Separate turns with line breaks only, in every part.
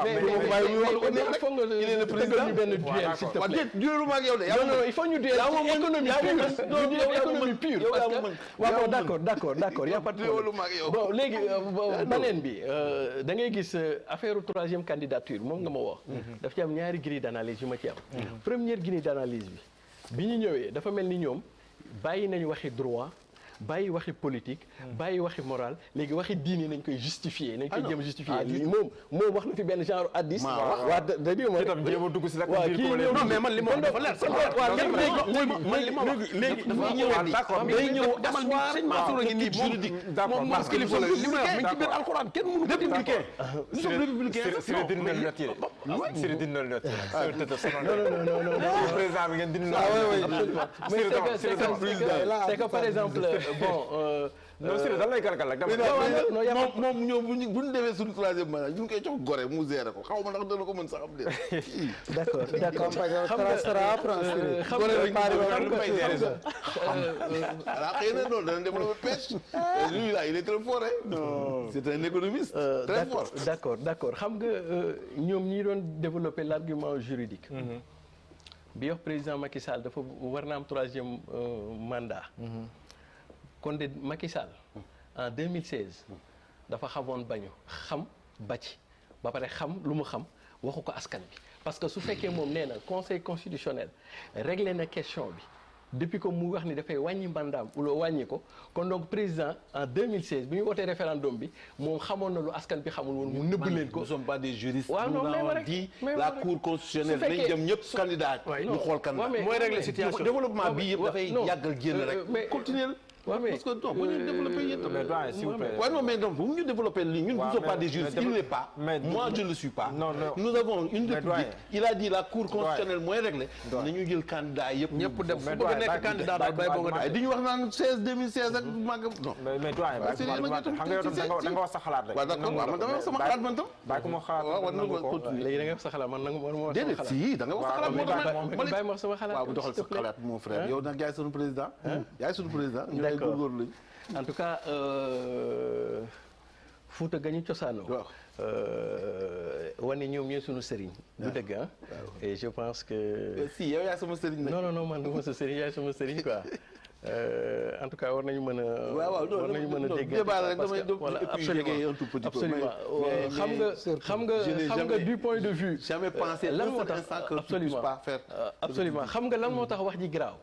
il est le président ñu benn duel s'il te plaît. Non, il faut ñu duel économie pure parce que waaw d'accord y a pas de problème. Bon léegi beneen bi da ngay gis affaire troisième candidature moom nga ma wax. daf ci am ñaari grille d'analyse yu ma ci am. Première grille d'analyse bi ñu ñëwee dafa mel ni ñoom bàyyi nañu waxi droit. bàyyi waxi politique bàyyi waxi moral léegi waxi diine nañ koy justifier nañ koy jéem justifier moom wax na fi benn genre addis waa da di ma tam jéem a dugg si la non mais man li ma dafa leer léegi dafa ñëw d'accord day ñëw demal bi sëñ Mansour ngi nii juridique moom parce que li ma wax mi ngi ci biir alxuraan kenn mënu ko républicain nous sommes républicains c'est dindal note yi c'est dindal note non président bi ngeen dindal c'est que par exemple bon
non c'est dan lay kalkal ak dama moom ñoom bu ñu defee suñu troisième mandat ñu ngi koy jox gore mu gérer ko xaw ma ndax dana ko mën sax am de
d'accord
xëy na loolu dana développer pêche lui là il est très fort c'est un économiste très fort
d'accord xam nga ñoom ñi doon développer l'argument juridique bi wax président Macky Sall dafa war na am troisième mandat kon de Macky Sall en 2016 dafa xamoon bañu xam bàcc ba pare xam lu mu xam waxu ko askan bi parce que su fekkee moom nee na conseil constitutionnel réglé na question bi depuis que mu wax ni dafay wàññi mandaam wala wàññi ko kon donc président en 2016 bi ñu wootee référendum bi moom xamoon na lu askan bi xamul woon mu nëbb leen ko.
nous sommes pas des juristes.
waaw non mais
on dit la cour constitutionnelle nañ dem ñëpp candidat ñu xool kan la mooy régler situation développement bi yëpp dafay yàggal génn rek continuer.
Ouais, mais
parce que non, vous ne développez pas. S'il vous plaît. Ouais, non, mais donc, vous ne développez pas. Nous ne sommes pas des juristes. Il n'est pas. Moi, je ne le suis pas.
Non.
Nous avons une république. Il a dit la cour constitutionnelle moins réglée. Nous avons le candidat. Nous avons candidat. Nous avons 16 2016. Non.
Mais toi,
en tout cas Fouta gañu cosaanoo wane ñoom ñooy sunu sëriñ du dëgg ah et je pense que
si yow yaa sama sëriñ nag
non man du ma sa sëriñ yaay sama sëriñ quoi en tout cas war nañu mën a war nañu mën a dégg voilà absolument xam nga du point de vue
jamais pensé
lan moo tax absolument xam nga lan moo tax wax ji garaaw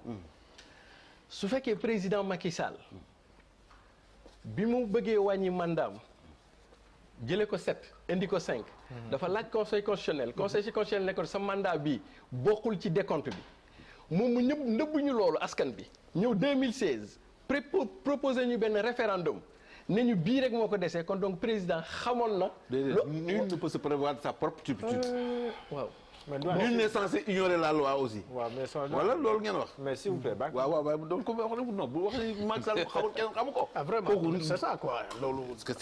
su fekkee président Macky Sall bi mu bëggee wàññi mandaam jëlee ko 7 indi ko 5. dafa laaj conseil constitutionnel ne ko sa mandat bi bokkul ci décompte bi moom mu nëbb ñu loolu askan bi ñëw 2016 proposé ñu benn référendum ne ñu bii rek moo ko desee kon donc président xamoon na.
nul ne peut se prévoir de sa propre turpitude.
waaw.
mais nul n'est censé ignorer la loi aussi.
waaw mais
voilà loolu ngeen wax.
mais s'il vous plaît.
waaw donc ko wax non bu wax ni Macky Sall xamul kenn xamu ko.
vraiment c'est ça quoi loolu.
parce que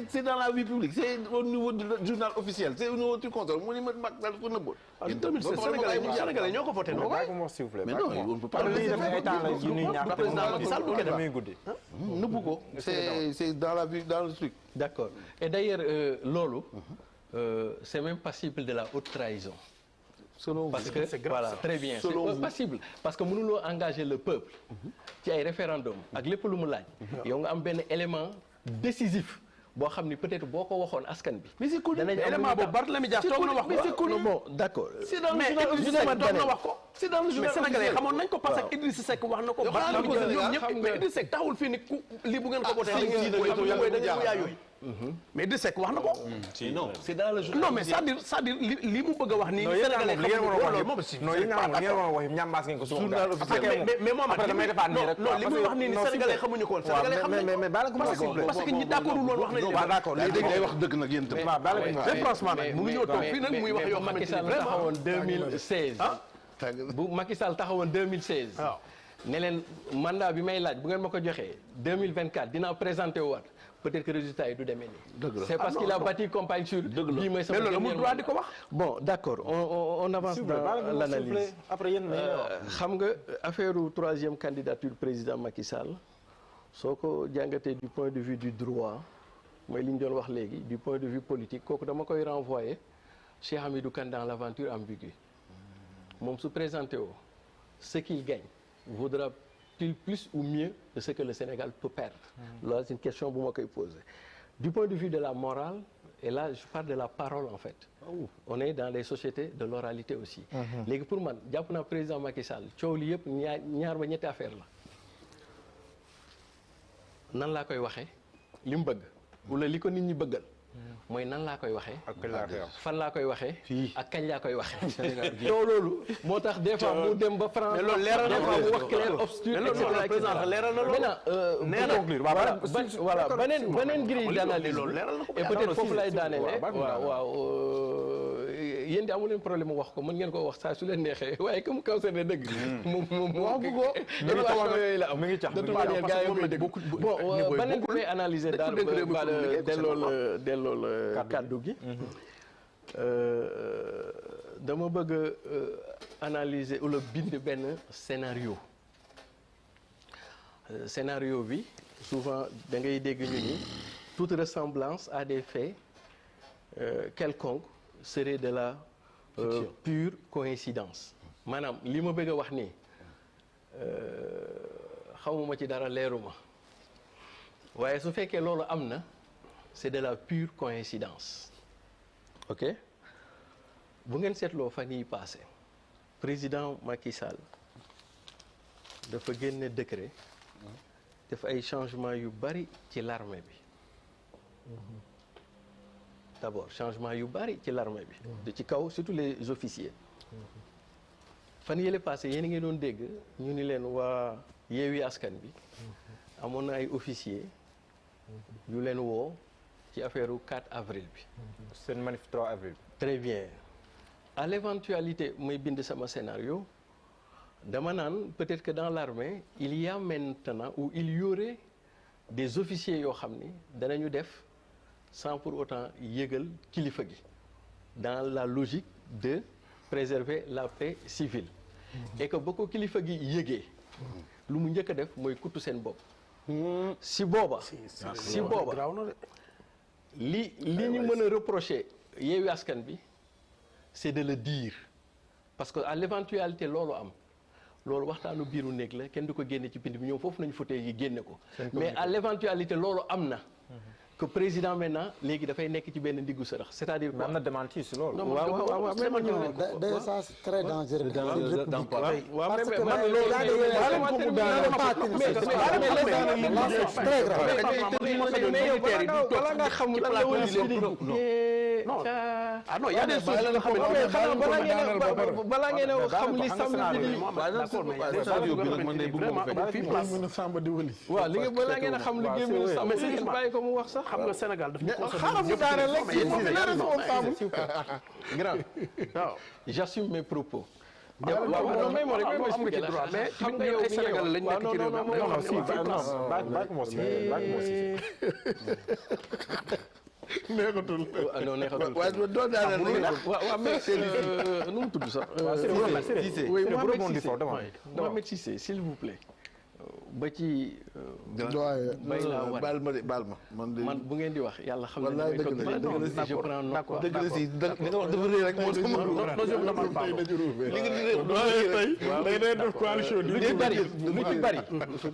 c'est dans la vie publique c'est au niveau du journal officiel c'est au niveau du conseil mu ni Macky Sall ko nëbboon.
en 2016 Sénégalais ñoo ko voté non.
mais non on ne peut pas.
président Macky Sall
nëbbu ko c'est dans la vie dans le truc.
d'accord et d'ailleurs loolu. C'est même passible de la haute trahison.
Selon
parce que voilà très bien c'est passible parce que mënuloo engager le peuple ci ay référendum ak lépp lu mu laaj yow nga am benn élément décisif boo xam ni peut-être boo ko waxoon askan bi.
mais c'est connu
élément boobu Barthélémy Dias toog na wax ko
mais c'est connu
bon d'accord.
c'est dans le journal officiel toog na wax ko.
c'est dans le journal officiel
mais Sénégalais xamoon nañ ko parce que Idrissa Seck wax na ko.
Barthélémy Dias ñoom ñëpp
mais Idrissa Seck taxawul fii ni ku lii bu ngeen ko voté mais Idrissa Seck wax na ko.
non c'est dans le journal.
non mais c'est-à-dire li mu bëgg a wax nii. Sénégalais non yéen a wax ñambaas ngeen ko su
journal officiel
mais moom après damay defaat nii rek.
non li muy wax nii Sénégalais xamuñu ko woon. Sénégalais xam nañ ko
parce que ñi d'accord loolu wax nañu.
waaw d'accord léegi day wax dëgg nag yéen tamit.
mais franchement nag mu ngi ñëw toog fii nag muy wax yoo
Macky
xamante
Sall taxawoon 2016. bu Macky Sall taxawoon 2016.
waaw
ne leen mandat bi may laaj bu ngeen ma ko joxee 2024 dinaa présenté waat peut-être que résultat yi du demee nii. c'est parce qu'il a bâti campagne sur. bii mooy sama
mais loolu mu droit di ko wax.
bon d'accord on avance dans l'analyse.
après yéen
xam nga affaire troisième candidature président Macky Sall soo ko jàngatee du point de vue du droit mooy li ñu doon wax léegi du point de vue politique kooku dama koy renvoyer Cheikh Hamidou Kane dans l'aventure ambiguë moom su présenté woo ce qu'il gagne vaudra-t-il plus ou mieux de ce que le Sénégal peut perdre. Là c'est une question bu ma koy poser. Du point de vue de la morale et là je parle de la parole en fait. On est dans les sociétés de l'oralité aussi. léegi pour man jàpp naa président Macky Sall coow li yëpp ñaar ba ñetti affaire la. nan laa koy waxee li mu bëgg wala li ko nit ñi bëggal mooy nan laa koy waxee fan laa koy waxee ak kañ laa koy waxee yow loolu moo tax des fois mu dem ba France des fois mu wax clair obscur et cetera leeral na loolu maintenant voilà beneen grille d'analyse et peut-être foofu lay daanelee waaw yéen di amu leen problème wax ko mën ngeen ko wax saa su leen neexee waaye comme kaw seen dëgg moom wax bu ko évaluation yooyu la am de toute manière gars yi koy dégg bon beneen bi may analyser daal delloo kàddu gi dama bëgg analyser wala bind benn scénario bi souvent da ngay dégg ñu ni toute ressemblance à des faits quelconques serait de la pure coïncidence maanaam li ma bëgg a wax nii xamuma ci dara leeruma waaye su fekkee loolu am na c'est de la pure coïncidence ok bu ngeen seetloo fan yii passé président Macky Sall dafa génne décret def ay changements yu bari ci l'armée bi d'abord changement yu bari ci l'armée bi de ci kaw surtout les officiers fan yële passé yéen a ngi doon dégg ñu ni leen waa Yewwi Askan bi amoon na ay officiers yu leen woo ci affaire u 4 avril bi
seen manif 3 avril
très bien à l'éventualité may bind sama scénario dama naan peut-être que dans l'armée il y a maintenant ou il y aurait des officiers yoo xam ni danañu def sans pour autant yëgal kilifa gi dans la logique de préserver la paix civile et que ba ko kilifa gi yëgee lu mu njëkk a def mooy kuttu seen bopp si booba li ñu mën a reprocher Yewwi Askan bi c'est de le dire parce que à l'éventualité loolu am loolu waxtaanu biiru néeg la kenn du ko génne ci bind bi ñoom foofu nañu fauteuil yi génne ko mais à l'éventualité loolu am na que président maintenant léegi dafay nekk ci benn ndiggu sërëx c'est-à-dire quoi.
am na démenti si loolu.
waaw mais man
de ça c'est très dangereux.
waaw mais man loolu bala nga xam lan la wëri non ah non y a des choses yoo xam ne balaa ngeen a xam li samedi di waaw li nga balaa ngeen a xam li gémmiñu samedi bàyyi ko mu wax sax
xam nga Sénégal daf ñu
xaaral mu daaneel rek grand waaw j'assume mes propos waaw may ma rek may ma expliquer la mais xam nga yow Sénégal lañ nekk ci réew mi neexatul non neexatul
waaye doo daaneel
waaw mais nu mu tudd sax Mohamed Cissé s'il vous plaît ba ci bay laa wat
baal ma man
bu ngeen di wax yàlla xam ne je prends note quoi
dëgg la si li nga wax dafa rëy rek moo tax
li nga def coalition lu ci bari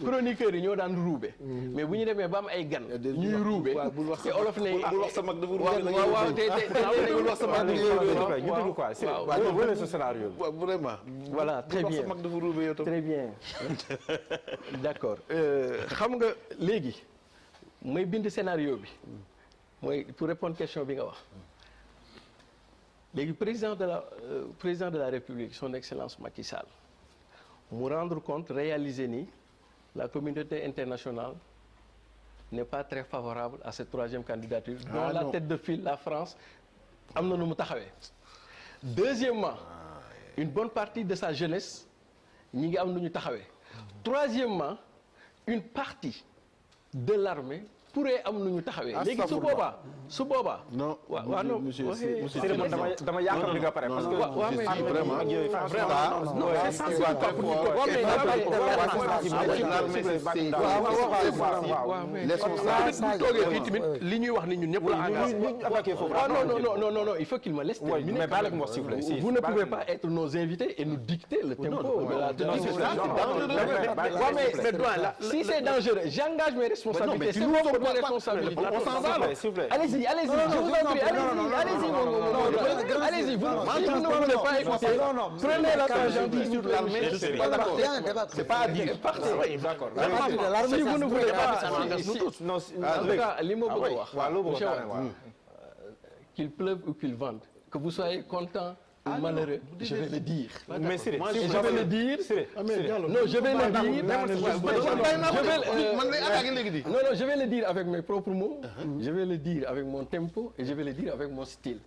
chroniqueurs yi ñoo daan ruube mais bu ñu demee ba am ay gan ñuy ruube te olof ne
bul wax sa mag dafa ruube
waaw te
bul wax sa mag
waaw vraiment voilà très bien
mag dafa ruube yow tam
très bien d'accord xam nga léegi may bind scénario bi mooy pour répondre question bi nga wax léegi président de la République son excellence Macky Sall mu rendre compte réaliser ni la communauté internationale n'est pas très favorable à cette troisième candidature dont la tête de file la France am na nu mu taxawee deuxièmement une bonne partie de sa jeunesse ñi ngi am nu ñu taxawee troisièmement une partie de l'armée pourrait am nu ñu taxawee. léegi su boobaa.
non monsieur
dama yaakaar li nga pare parce que
vraiment
li ñuy wax ni ñun ñëpp non il faut qu'il me laisse terminer. Vous ne pouvez pas être nos invités et nous dicter le tempo de la si c'est dangereux, j'engage mes responsabilités. C'est moi qui prends responsabilité.
On s'en va.
Allez-y, je vous en prie, allez-y, vous ne voulez pas écouter. Prenez la tangente sur l'armée. Je suis pas d'accord.
C'est pas à dire.
Parfait. D'accord. Si vous ne voulez pas, en tout cas, li ma bëgg a wax, qu'il pleuve ou qu'il vente, que vous soyez content ou malheureux, je vais le dire.
Mais je
vais le dire. Non, je vais le dire. Non, je vais le dire avec mes propres mots. Je vais le dire avec mon tempo et je vais le dire avec mon style.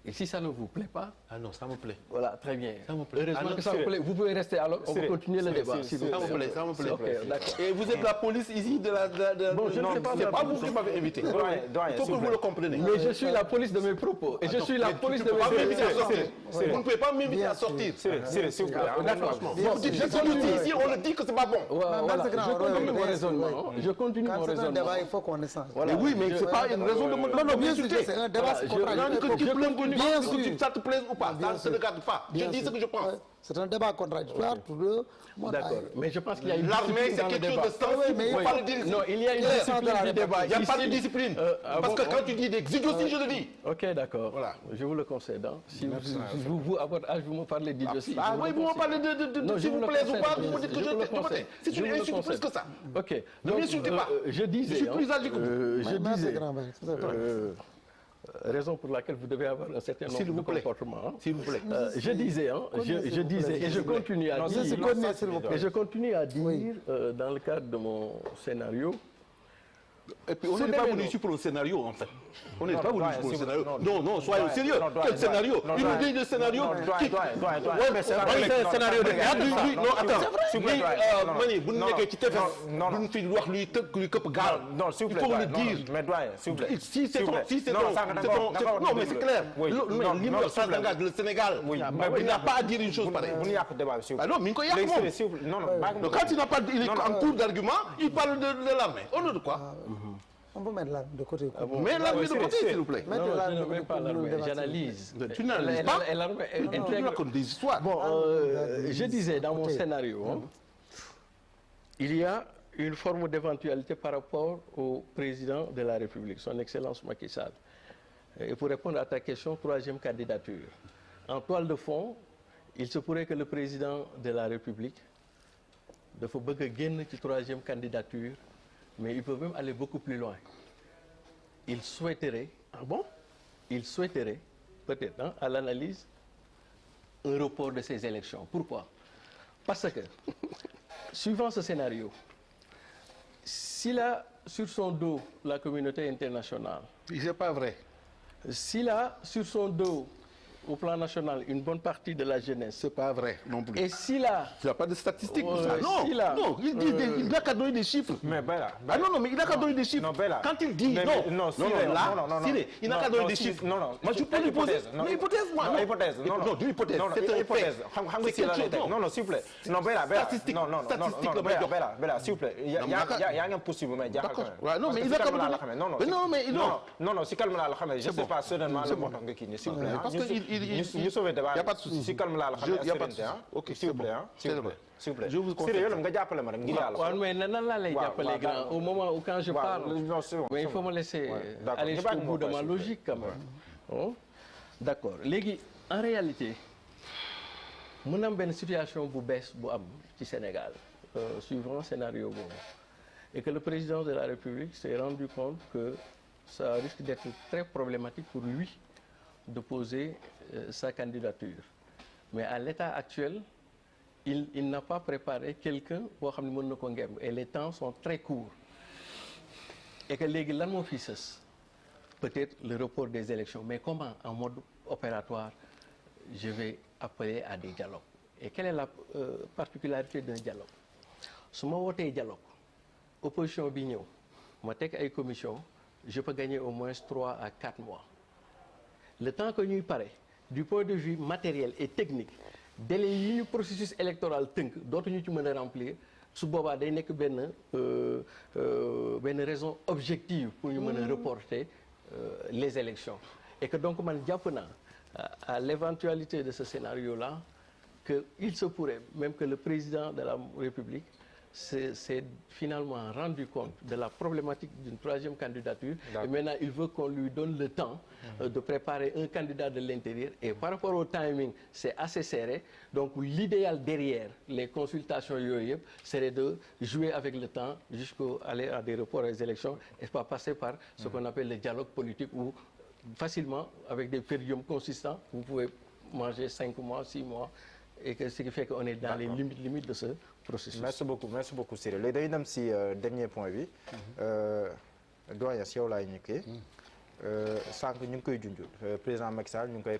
Et si ça ne vous plaît pas...
Ah non, ça me plaît.
Voilà, très bien. Heureusement que ça vous plaît. Vous pouvez rester alors, on va continuer le débat.
Ça me plaît, ça me plaît.
Okay, d'accord.
Et vous êtes la police ici de la...
Bon, je ne sais pas.
C'est pas vous qui m'avez invité. Il faut que vous le compreniez.
Mais je suis la police de mes propos. Et je suis la police de mes propos.
Vous ne pouvez pas m'inviter à sortir.
S'il vous plaît.
D'accord.
Ici, on le dit que c'est pas bon.
Voilà, je continue mon raisonnement. Je continue mon raisonnement.
Il faut qu'on échange.
Mais oui, mais c'est pas une raison de me... Non, bien sûr,
c'est un débat contradictoire.
Bien sûr. Ça te plaise ou pas, ça ne te regarde pas. Je dis ce que je pense.
C'est un débat contradictoire tous deux.
D'accord, mais je pense qu'il y a une
l'armée, c'est quelque chose de sensible.
mais
Faut pas le dire.
Non, il y a une discipline du débat.
Il n'y a pas de discipline. Parce que quand tu dis des idioties, je le dis.
Ok, d'accord. Voilà. Je vous le concède. Si vous, à votre âge, vous me parlez d'idiotie.
Ah oui, vous me parlez de si vous plaise ou pas, vous me dites que je t'ai. C'est une insulte plus que ça.
Ok.
Ne m'insultez pas.
Je disais.
Je suis plus âgé que vous.
Je disais. Raison pour laquelle vous devez avoir un certain nombre de comportements.
S'il vous plaît.
Je disais, et je continue à dire, dans le cadre de mon scénario.
Et puis on n'est pas venu ici pour le scénario en fait. On n'est pas venu ici pour le scénario. Non, soyons sérieux. Quel scénario? Il nous dit le scénario. Oui, mais c'est un scénario de théâtre. Non, attends. Mani, vous n'êtes que TFM. Vous ne faites pas lui këpp gaal.
Non, s'il vous plaît.
Il faut le dire.
Mais doyen, s'il vous plaît.
Si c'est ton. Non, mais c'est clair. L'hymne ça engage le Sénégal. Mais il n'a pas à dire une chose pareille.
Vous n'y a pas de débat, s'il vous plaît.
Non, mais il y a non. Quand il n'a pas, il est en cours d'argument, il parle de l'armée. Au nom de quoi?
On peut mettre l'arme de côté.
Mais l'arme de côté, s'il vous plaît.
Non, je ne mets pas l'arme, j'analyse.
Tu n'analyses pas.
Et l'arme
Tu racontes des histoires.
Bon, je disais dans mon scénario, il y a une forme d'éventualité par rapport au président de la République, son Excellence Macky Sall. Et pour répondre à ta question, troisième candidature. En toile de fond, il se pourrait que le président de la République dafa bëgg a génn ci troisième candidature, mais il peut même aller beaucoup plus loin. Il souhaiterait, peut-être, à l'analyse, un report de ces élections. Pourquoi? Parce que, suivant ce scénario, s'il a sur son dos la communauté internationale,
c'est pas vrai.
S'il a sur son dos, au plan national, une bonne partie de la jeunesse.
C'est pas vrai non plus.
Et s'il a...
Tu n'as pas de statistiques pour ça. Non, il n'a qu'à donner des chiffres.
Mais Bella.
Non, mais il n'a qu'à donner des chiffres.
Non, Bella.
Quand il dit non, il n'a qu'à donner des chiffres.
Non.
Moi, je peux lui poser une hypothèse, moi.
Non, hypothèse.
Non, d'une hypothèse. C'est une hypothèse.
Non, s'il vous plaît. Non, Bella.
Statistique.
Bella, s'il vous plaît. Il y a un possible, mais
non, mais il n'a qu'à donner.
Non, si calme là, je ne sais pas seulement le montant que qui s'il vous plaît.
Parce que
ñu sauver débat.
Il n'y a pas de souci.
Si calme laa la xam ne
il n'y a pas de souci. Ok,
s'il vous plaît. S'il vous plaît.
Je vous conseille.
Sérieux nga jàppale ma rek ngir yàlla.
waaw mais nan laa lay jàppale grand au moment où quand je parle. Mais il faut me laisser aller jusqu'au bout de ma logique quand même. D'accord léegi en réalité mën am benn situation bu bees bu am ci Sénégal suivant scénario boobu et que le président de la République s'est rendu compte que ça risque d'être très problématique pour lui de poser sa candidature. Mais à l'état actuel, il n'a pas préparé quelqu'un boo xam ne mën na ko ngemb et les temps sont très courts. Et que léegi lan moo fi sës peut-être le report des élections. Mais comment? En mode opératoire, je vais appeler à des dialogues. Et quelle est la particularité d'un dialogue? Su ma wootee dialogue, opposition bi ñëw ma teg ay commission je peux gagner au moins 3 à 4 mois le temps que ñuy pare du point de vue matériel et technique délai yi ñu processus électoral tënk dootuñu ci mën a remplir su boobaa day nekk benn raison objective pour ñu mën a reporter les élections et que donc man jàpp naa à l'éventualité de ce scénario-là que il se pourrait même que le président de la République s'est finalement rendu compte de la problématique d'une troisième candidature. Et maintenant, il veut qu'on lui donne le temps de préparer un candidat de l'intérieur. Et par rapport au timing, c'est assez serré. Donc, l'idéal derrière les consultations yoyep serait de jouer avec le temps jusqu'à aller à des reports des élections et pas passer par ce qu'on appelle le dialogue politique où facilement, avec des périodes consistants, vous pouvez manger 5 mois, 6 mois. Et que ce qui fait qu'on est dans les limites de ce processus.
Merci beaucoup Cyril. léegi dañuy dem si dernier point bi. doyen si yow laay ñëkkee. sànq ñu ngi koy junj président Macky Sall ñu ngi koy